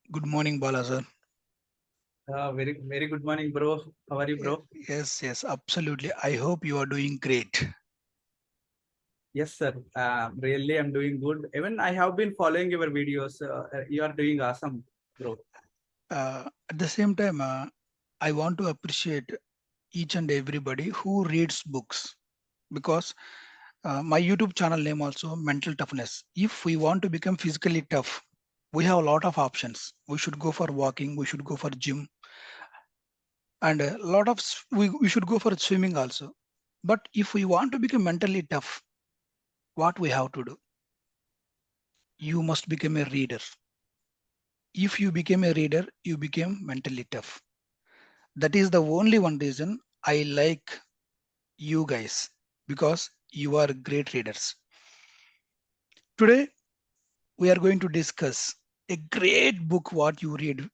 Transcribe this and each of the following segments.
Good morning, Bala sir. Very good morning, bro. How are you, Ye- bro? Yes, absolutely. I hope you are doing great. Yes, sir. Really, I'm doing good. Even I have been following your videos. You are doing awesome, bro. At the same time, I want to appreciate each and everybody who reads books because my YouTube channel name also Mental Toughness. If we want to become physically tough, we have a lot of options. We should go for walking, we should go for gym, and a lot of we should go for swimming also. But if we want to become mentally tough, what we have to do? You must become a reader. If you became a reader, you became mentally tough. That is the only one reason I like you guys because you are great readers. Today, we are going to discuss a great book what you read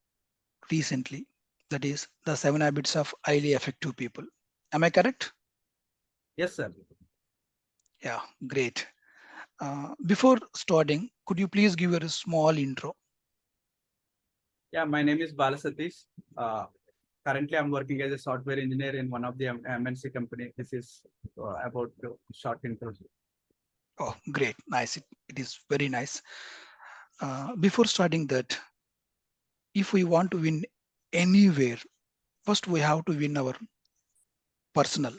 recently. That is The Seven Habits of Highly Effective People. Am I correct? Yes, sir. Yeah, great. Before starting, could you please give a small intro? Yeah, my name is Bala Satish. Uh, Currently, I'm working as a software engineer in one of the MNC company. This is about short intro. Oh, great. Nice. It is very nice. Before starting that, if we want to win anywhere, first we have to win our personal,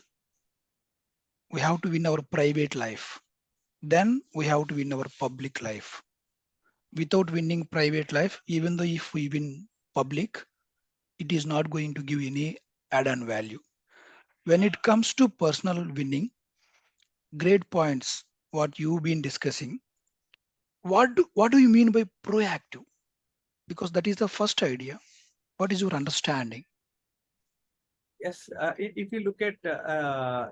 we have to win our private life, then we have to win our public life. Without winning private life, even though if we win public, it is not going to give any add-on value. When it comes to personal winning, great points what you've been discussing. What do you mean by proactive? Because that is the first idea. What is your understanding? Yes, if you look at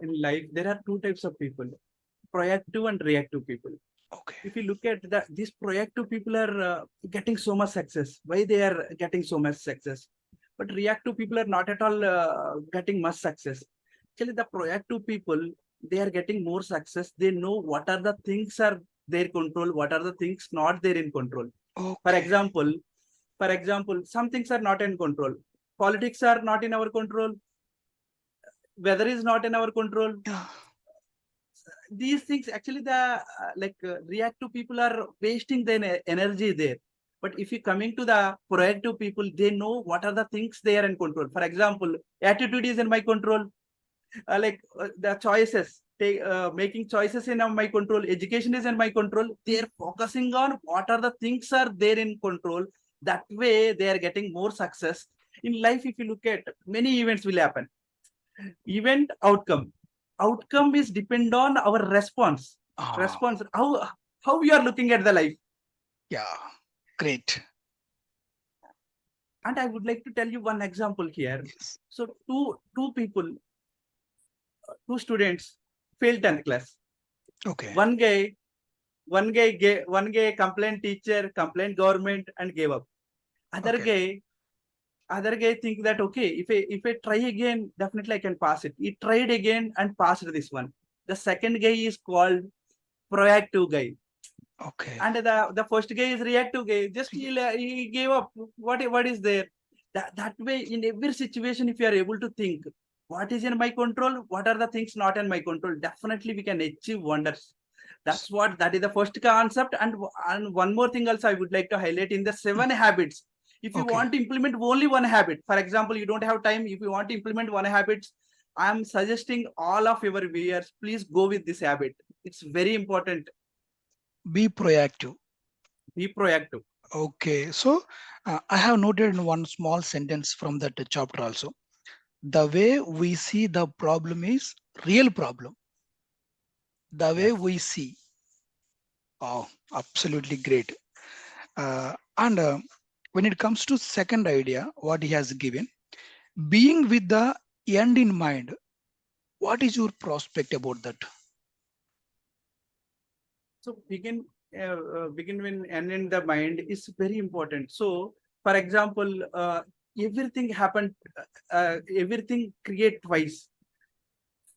in life, there are two types of people: proactive and reactive people. Okay. If you look at that, these proactive people are getting so much success. Why they are getting so much success? But reactive people are not at all getting much success. Actually, the proactive people, they are getting more success. They know what are the things are their control, what are the things not there in control. For Okay. example, some things are not in control. Politics are not in our control. Weather is not in our control. Yeah. These things actually the reactive people are wasting their energy there. But if you coming to the proactive people, they know what are the things they are in control. For example, attitude is in my control. The choices, making choices in my control. Education is in my control. They are focusing on what are the things are there in control. That way they are getting more success in life. If you look at, many events will happen. Event outcome is depend on our Ah, response, how we are looking at the life. yeah. Great. And I would like to tell you one example here. Yes. So two people, two students failed 10th class. Okay. One guy one guy gave, one guy complained teacher, complained government, and gave up. other Okay. guy other guy think that, okay, if I try again, definitely I can pass it. He tried again and passed this one. The second guy is called proactive guy, Okay. and the first guy is reactive guy. Just he gave up. What is there? That way, in every situation, if you are able to think what is in my control, what are the things not in my control, definitely we can achieve wonders. S- That is the first concept. And one more thing also I would like to highlight in the mm, seven habits. If you Okay. want to implement only one habit, for example, you don't have time. If you want to implement one habit, I am suggesting all of your viewers, please go with this habit. It's very important. Be proactive. Be proactive. Okay. So I have noted in one small sentence from that chapter also. The way we see the problem is real problem. The way Yes. we see. Oh, absolutely great. And when it comes to second idea, what he has given, being with the end in mind. What is your prospect about that? So begin when and in the mind is very important. So, for example, everything happened, everything create twice.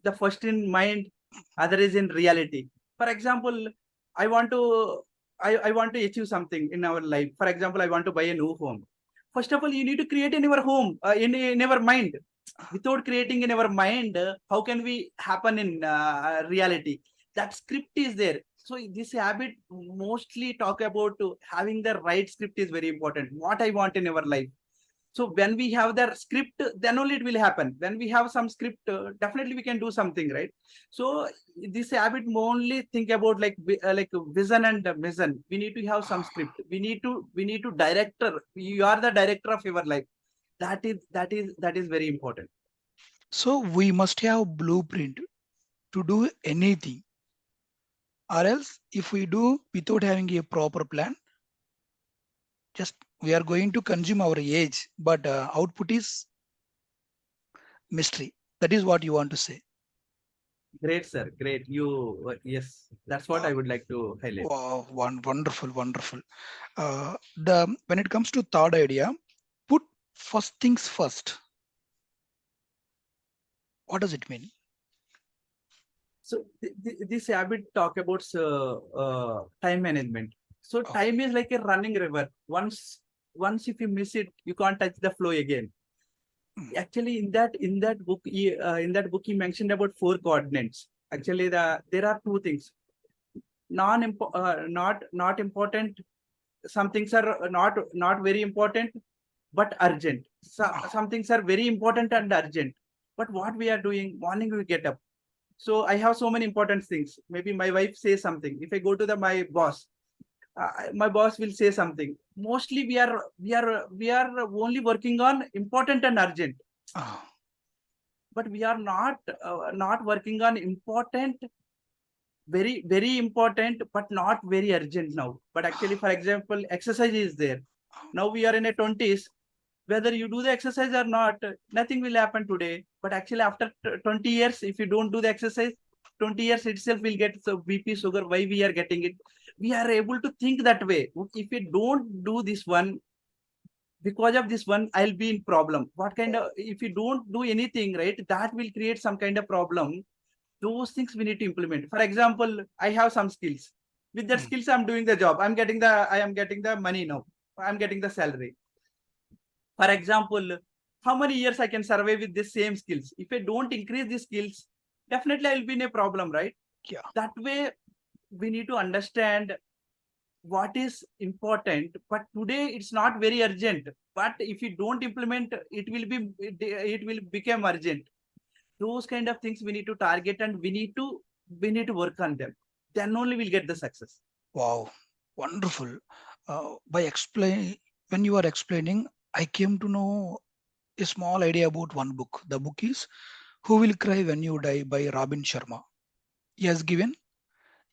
The first in mind, other is in reality. For example, I want to I want to achieve something in our life. For example, I want to buy a new home. first of all, you need to create in your home, in your mind. Without creating in our mind, how can we happen in reality? That script is there. So this habit mostly talk about having the right script is very important. What I want in our life. So when we have that script, then only it will happen. When we have some script, definitely we can do something, right? So this habit only think about like vision and mission. We need to have some script. We need to director. You are the director of your life. That is very important. So we must have blueprint to do anything, or else if we do without having a proper plan, just we are going to consume our age, but output is mystery. That is what you want to say. Great, sir. Great. Yes, that's what Wow, I would like to highlight. wow, wonderful, wonderful. The when it comes to third idea, put first things first. What does it mean? So this habit talk about time management. So Oh, time is like a running river. Once if you miss it, you can't touch the flow again. mm, Actually, in that book he mentioned about four coordinates. Actually, there are two things. Not important. Some things are not very important, but urgent. oh, Some things are very important and urgent. But what we are doing, morning we get up. So I have so many important things. Maybe my wife says something. If I go to my boss, my boss will say something. Mostly we are only working on important and urgent, oh, but we are not working on important, very very important, but not very urgent now. But actually, for example, exercise is there. Now we are in a 20s. Whether you do the exercise or not, nothing will happen today. But actually, after 20 years, if you don't do the exercise, 20 years itself will get so BP, sugar. Why we are getting it? We are able to think that way. If we don't do this one, because of this one, I'll be in problem. What kind of, if you don't do anything, right, that will create some kind of problem. Those things we need to implement. For example, I have some skills. With that mm, skills, I'm doing the job. I am getting the money now. I'm getting the salary. For example, how many years I can survive with the same skills? If I don't increase the skills, definitely I'll be in a problem, right? yeah. That way, we need to understand what is important. But today it's not very urgent. But if you don't implement, it will become urgent. Those kind of things we need to target, and we need to work on them. Then only we'll get the success. Wow, wonderful. By explain when you are explaining, I came to know a small idea about one book. The book is Who Will Cry When You Die by Robin Sharma. He has given,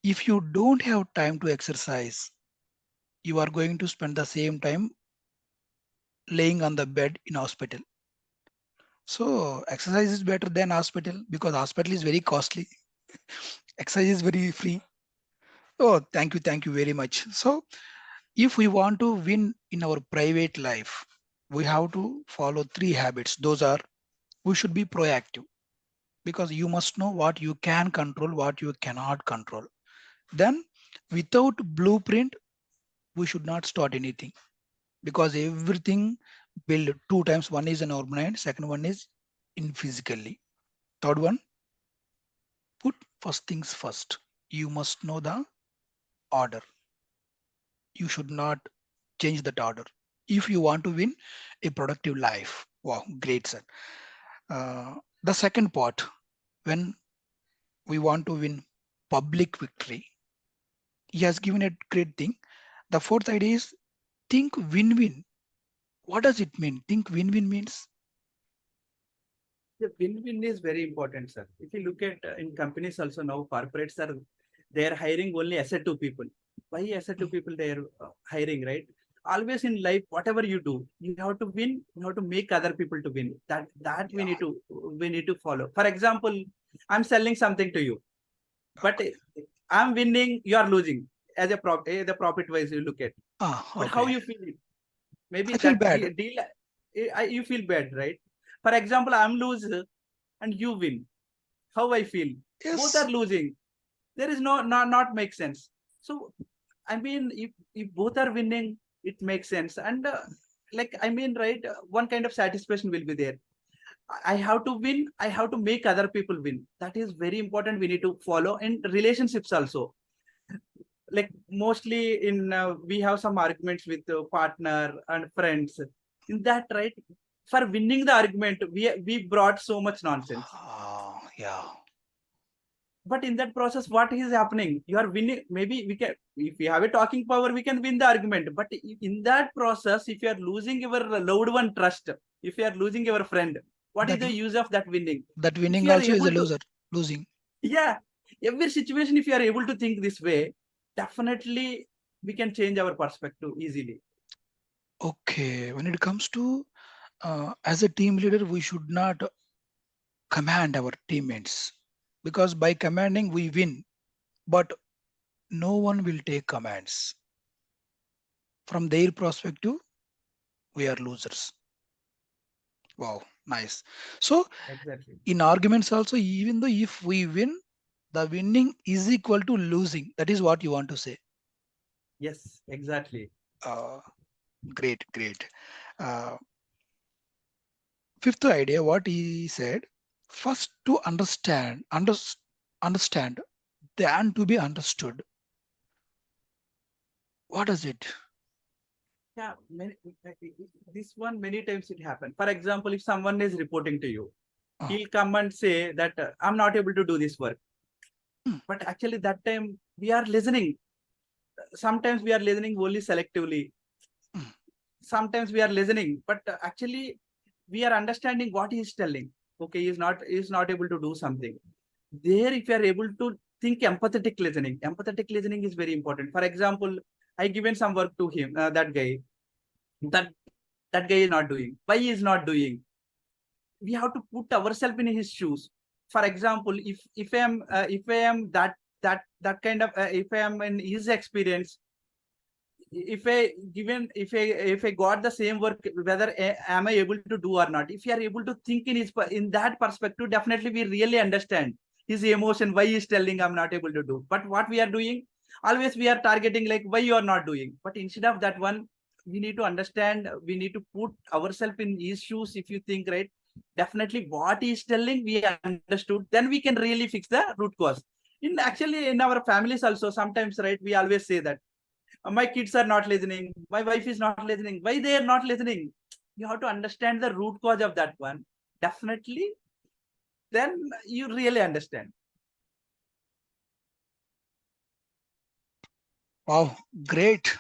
if you don't have time to exercise, you are going to spend the same time laying on the bed in hospital. So exercise is better than hospital because hospital is very costly. Exercise is very free. Oh, thank you very much. So if we want to win in our private life, we have to follow three habits. Those are, we should be proactive because you must know what you can control, what you cannot control. Then, without blueprint, we should not start anything because everything build two times. One is in our mind, second one is in physically. Third one, put first things first. You must know the order. You should not change that order if you want to win a productive life. Wow, great, sir. The second part, when we want to win public victory, he has given a great thing. The fourth idea is think win-win. What does it mean? Think win-win means, The win-win is very important, sir. If you look at in companies also now, corporates are they're hiring only asset2 people. Why asset2 people they're hiring, right? Always in life, whatever you do, you have to win. You have to make other people to win. That we yeah, need to follow. For example, I'm selling something to you, but I'm winning, you are losing. As the profit wise you look at. But how okay. you feel it? Maybe I feel that bad. deal, you feel bad, right? For example, I'm loser and you win. How I feel? Both are Yes, losing. There is not make sense. So I mean, if both are winning, it makes sense. And like, I mean, right, one kind of satisfaction will be there. I have to win, I have to make other people win. That is very important, we need to follow in relationships also. Like mostly in we have some arguments with partner and friends. In that, right, for winning the argument, we brought so much nonsense. Yeah. But in that process, what is happening? You are winning. Maybe we can, if we have a talking power, we can win the argument. But in that process, if you are losing your loved one trust, if you are losing your friend, what is That the use of that winning? that If winning you are also is able a to, loser, losing. yeah, every situation, if you are able to think this way, definitely we can change our perspective easily. Okay, when it comes to as a team leader, we should not command our teammates, because by commanding we win, but no one will take commands. From their perspective, we are losers. Wow, nice. So Exactly. in arguments also, even though if we win, the winning is equal to losing. That is what you want to say. Yes, exactly. Uh, Great, great. Uh, Fifth idea, what he said, first to understand than to be understood. What is it? Yeah, this one many times it happens. For example, if someone is reporting to you, Uh, he'll come and say that I'm not able to do this work. hmm, But actually, that time we are listening. Sometimes we are listening only selectively. hmm. Sometimes we are listening, but actually we are understanding what he is telling. Okay, he is not able to do something. There, if you are able to think empathetic listening is very important. For example, I given some work to him, that guy, that that guy is not doing. Why he is not doing? We have to put ourselves in his shoes. For example, if I am that kind of if I am in his experience, if I got the same work, whether am I able to do or not? If you are able to think in that perspective, definitely we really understand his emotion, why he is telling I'm not able to do. But what we are doing, always we are targeting like why you are not doing. But instead of that one, we need to understand, we need to put ourselves in his shoes. If you think, right, definitely what he is telling we understood, then we can really fix the root cause. In actually in our families also, sometimes, right, we always say that my kids are not listening, my wife is not listening, why they are not listening? You have to understand the root cause of that one. Definitely, then you really understand. Wow, great.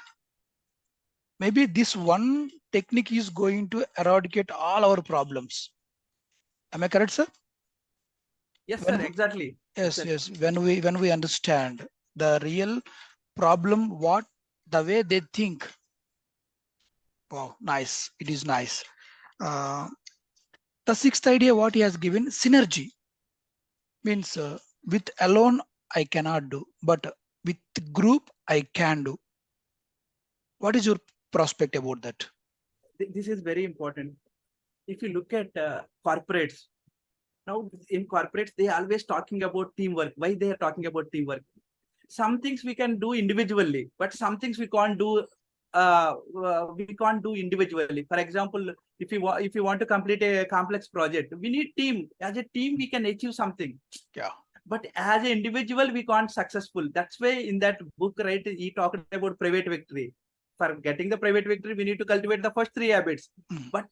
Maybe this one technique is going to eradicate all our problems. Am I correct, sir? Yes, sir, When exactly. yes, Exactly. yes, when we understand the real problem, what the way they think. Wow, nice. It is nice. Uh, the sixth idea, what he has given, synergy, means with alone I cannot do, but with group I can do. What is your prospect about that? This is very important. If you look at corporates, now in corporates, they always talking about teamwork. Why they are talking about teamwork? Some things we can do individually, but some things we can't do. We can't do individually. For example, if you want to complete a complex project, we need team. As a team, we can achieve something. Yeah. But as an individual, we can't successful. That's why in that book, right, he talked about private victory. For getting the private victory, we need to cultivate the first three habits. Mm. But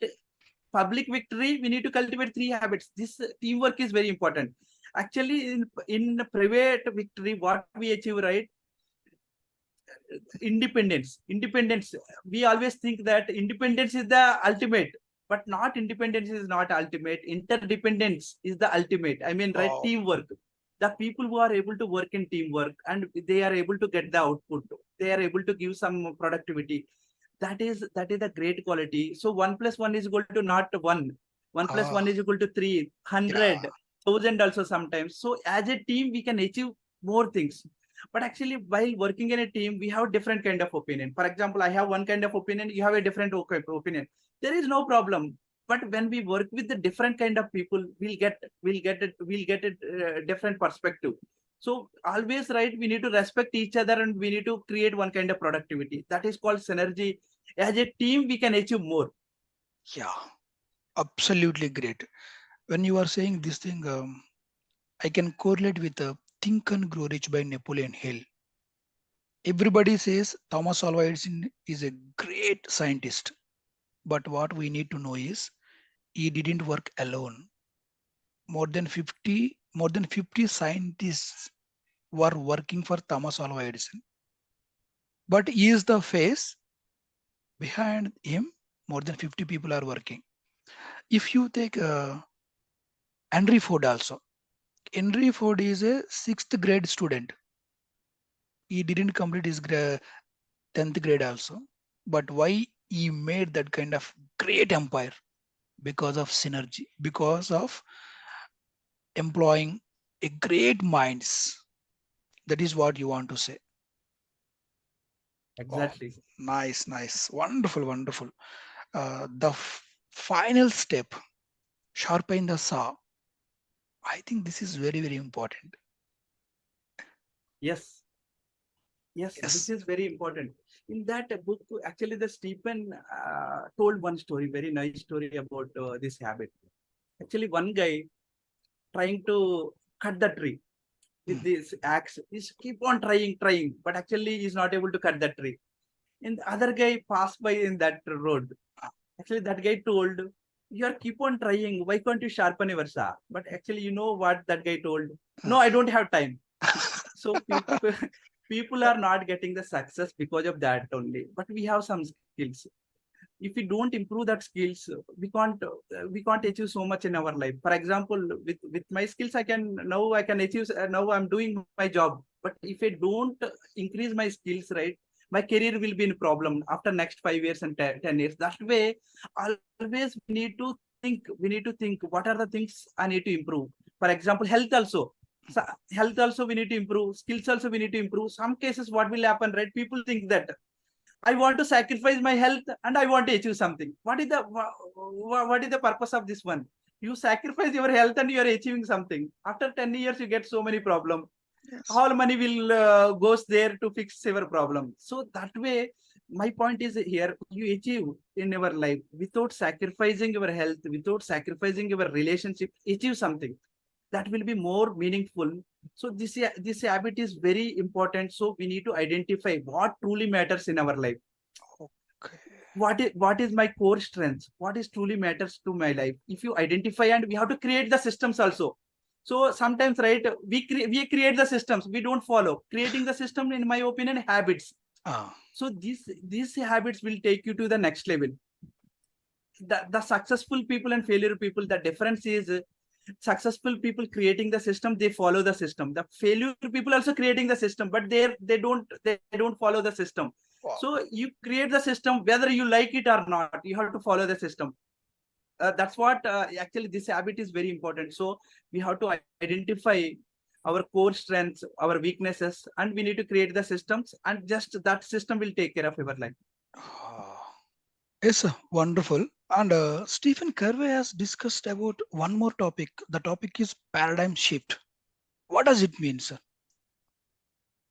public victory, we need to cultivate three habits. This teamwork is very important. Actually, in private victory, what we achieve, right, independence. We always think that independence is the ultimate, but not independence is not ultimate. Interdependence is the ultimate. I mean, right, Wow. teamwork. The people who are able to work in teamwork and they are able to get the output, they are able to give some productivity. That is the great quality. So 1 plus 1 is equal to not 1. 1 plus 1 Ah, is equal to 3, yeah. 100, 1000 also sometimes. So as a team, we can achieve more things. But actually, while working in a team, we have different kind of opinion. For example, I have one kind of opinion, you have a different opinion. There is no problem. But when we work with the different kind of people, we'll get a different perspective. So always, right, we need to respect each other and we need to create one kind of productivity. That is called synergy. As a team, we can achieve more. Yeah, absolutely great. When you are saying this thing, I can correlate with Think and Grow Rich by Napoleon Hill. Everybody says Thomas Alva Edison is a great scientist, but what we need to know is he didn't work alone. More than 50 scientists were working for Thomas Alva Edison, but he is the face. Behind him, more than 50 people are working. If you take Henry Ford also, Henry Ford is a sixth grade student. He didn't complete his 10th grade also. But why he made that kind of great empire? Because of synergy, because of employing a great minds. That is what you want to say. Oh, Exactly. nice, nice, wonderful, wonderful. The final step, sharpen the saw. I think this is very, very important. Yes. Yes, this Yes. is very important. In that book, actually, the Stephen told one story, very nice story about this habit. Actually, one guy trying to cut the tree with Mm. this axe is keep on trying, but actually he's not able to cut the tree. And the other guy passed by in that road. Actually, that guy told, "You are keep on trying. Why can't you sharpen your saw?" But actually, you know what that guy told? No, I don't have time. So people people are not getting the success because of that only. But we have some skills. If we don't improve that skills, we can't achieve so much in our life. For example, with my skills, I can achieve. Now I'm doing my job. But if I don't increase my skills, right, my career will be in problem after next 5 years and 10 years. That way, always we need to think what are the things I need to improve. For example, health also. So health also we need to improve. Skills also we need to improve. Some cases, what will happen, right? People think that I want to sacrifice my health and I want to achieve something. What is the purpose of this one? You sacrifice your health and you are achieving something. After 10 years, you get so many problems. Yes. All money will goes there to fix your problem. So that way, my point is here: you achieve in your life without sacrificing your health, without sacrificing your relationship. Achieve something that will be more meaningful. So this habit is very important. So we need to identify what truly matters in our life. Okay. What is my core strength? What is truly matters to my life? If you identify, and we have to create the systems also. So sometimes, right, we create the systems, we don't follow. Creating the system, in my opinion, habits. Ah, So these habits will take you to the next level. The successful people and failure people, the difference is successful people creating the system, they follow the system. The failure people also creating the system, but they don't follow the system. wow. So you create the system whether you like it or not, you have to follow the system. That's what actually this habit is very important. So we have to identify our core strengths, our weaknesses, and we need to create the systems, and just that system will take care of our life. Ah, yes, wonderful. And Stephen Curvey has discussed about one more topic. The topic is paradigm shift. What does it mean, sir?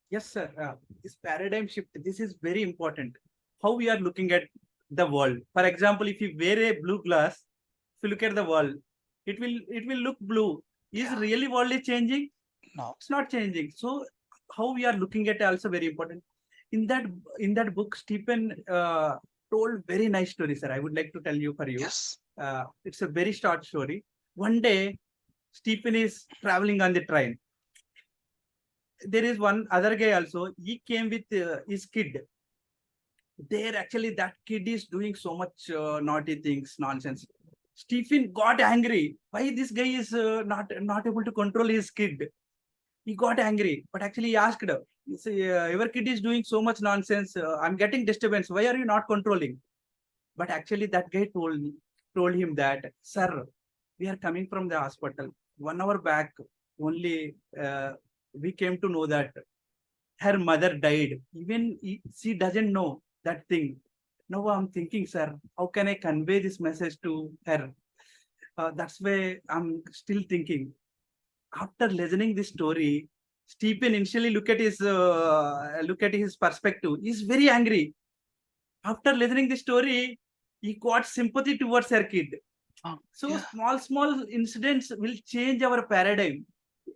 Yes, sir. This paradigm shift, this is very important. How we are looking at the world. For example, if you wear a blue glass, if you look at the world, it will look blue. Is Yeah. really world is changing? No. It's not changing. So how we are looking at also very important. In that in that book, Stephen told very nice story, sir. I would like to tell you for you. Yes. It's a very short story. One day, Stephen is traveling on the train. There is one other guy also. He came with his kid. There, actually, that kid is doing so much naughty things, nonsense. Stephen got angry. Why this guy is not able to control his kid? He got angry, but actually he asked, "Your kid is doing so much nonsense. I'm getting disturbance. Why are you not controlling?" But actually, that guy told him that, "Sir, we are coming from the hospital. 1 hour back, only we came to know that her mother died. Even she doesn't know that thing. Now I'm thinking, sir, how can I convey this message to her?" That's why I'm still thinking. After listening this story, Stephen initially look at his perspective. He's very angry. After listening the story, he got sympathy towards her kid. So Yeah. small incidents will change our paradigm.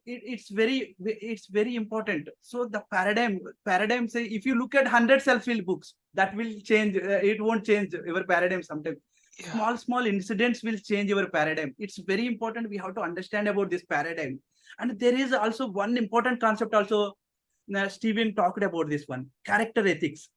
It's very important. So the paradigm say, if you look at 100 self-help books, that will change. It won't change your paradigm sometimes. Yeah. Small incidents will change your paradigm. It's very important. We have to understand about this paradigm. And there is also one important concept also. Stephen talked about this one, character ethics.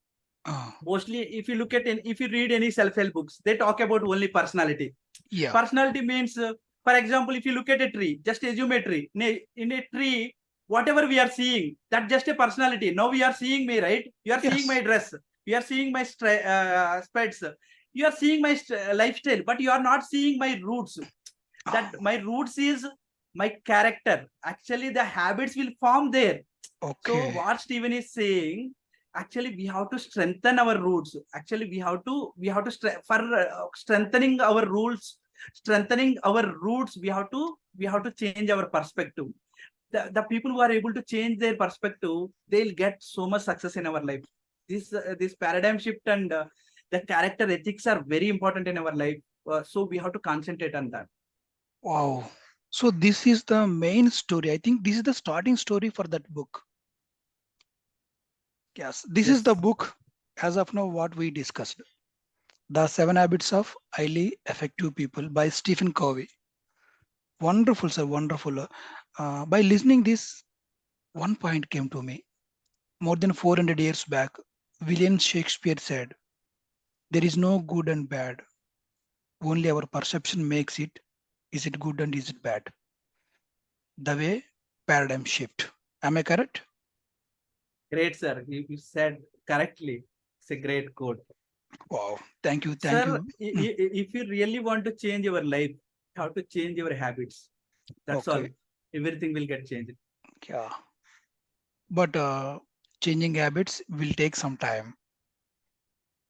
Uh, Mostly, if you look at if you read any self-help books, they talk about only personality. yeah. Personality means, for example, if you look at a tree, just assume a tree. In a tree, whatever we are seeing, that's just a personality. Now we are seeing me, right? You are seeing my Yes. dress. You are seeing my specs. You are seeing my lifestyle, but you are not seeing my roots. That my roots is my character. Actually, the habits will form there. So Okay. what Stephen is saying, actually we have to strengthen our roots. Actually, we have to for strengthening our roots, strengthening our roots. We have to change our perspective. The people who are able to change their perspective, they'll get so much success in our life. This paradigm shift and the character ethics are very important in our life. So we have to concentrate on that. Wow. So this is the main story. I think this is the starting story for that book. Yes. This is the Yes. book as of now what we discussed. The Seven Habits of Highly Effective People by Stephen Covey. Wonderful, sir. Wonderful. By listening this, one point came to me. More than 400 years back, William Shakespeare said, "There is no good and bad. Only our perception makes it. Is it good and is it bad?" The way paradigm shift. Am I correct? Great, sir. You said correctly. It's a great quote. Wow. Thank you. Thank Sir, you. Mm, if you really want to change your life, you have to change your habits. That's all. okay. Everything will get changed. Yeah. But changing habits will take some time.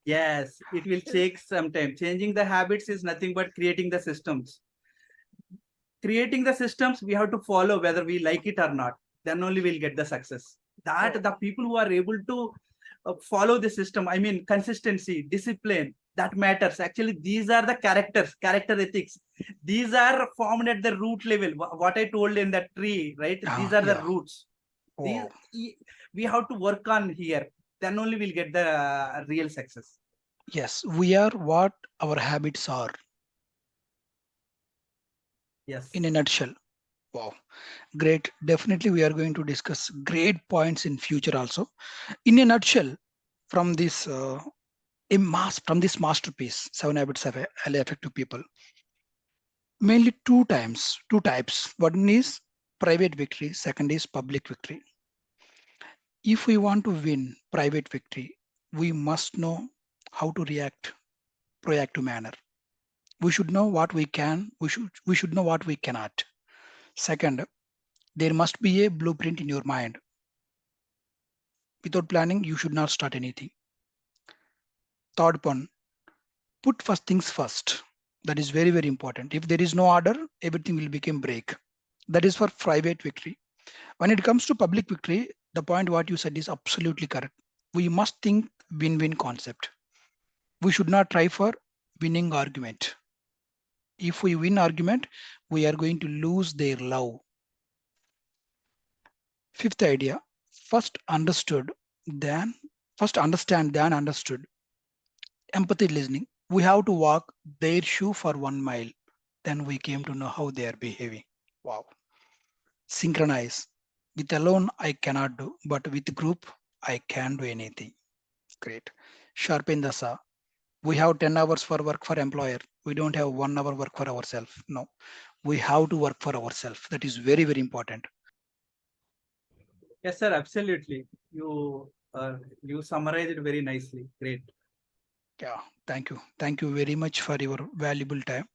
Yes, it will take some time. Changing the habits is nothing but creating the systems. Creating the systems, we have to follow whether we like it or not. Then only we'll get the success. That Oh, the people who are able to follow the system, I mean, consistency, discipline, that matters. Actually, these are the character ethics. These are formed at the root level. What I told in that tree, right? These are the yeah. roots. These Wow. we have to work on here. Then only we'll get the real success. Yes, we are what our habits are in a Yes. nutshell. Wow. Great. Definitely, we are going to discuss great points in future also. In a nutshell, from this from this masterpiece, Seven Habits of Highly Effective People, mainly two types. One is private victory, second is public victory. If we want to win private victory, we must know how to react proactive manner. We should know what we can, we should know what we cannot. Second, there must be a blueprint in your mind. Without planning, you should not start anything. Third one, put first things first. That is very, very important. If there is no order, everything will become break. That is for private victory. When it comes to public victory, the point what you said is absolutely correct. We must think win-win concept. We should not try for winning argument. If we win argument, we are going to lose their love. Fifth idea, first understood, then first understand, then understood. Empathy listening. We have to walk their shoe for 1 mile. Then we came to know how they are behaving. Wow. Synchronize. With alone, I cannot do, but with group, I can do anything. Great. Sharpen the saw. We have 10 hours for work for employer. We don't have 1 hour work for ourselves. No, we have to work for ourselves. That is very, very important. Yes, sir. Absolutely. You summarized it very nicely. Great. Yeah. Thank you. Thank you very much for your valuable time.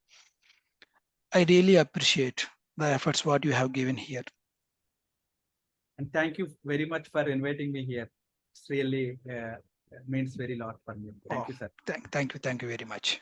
I really appreciate the efforts what you have given here. And thank you very much for inviting me here. It's really means very lot for me. Thank Oh, you, sir. thank you. Thank you very much.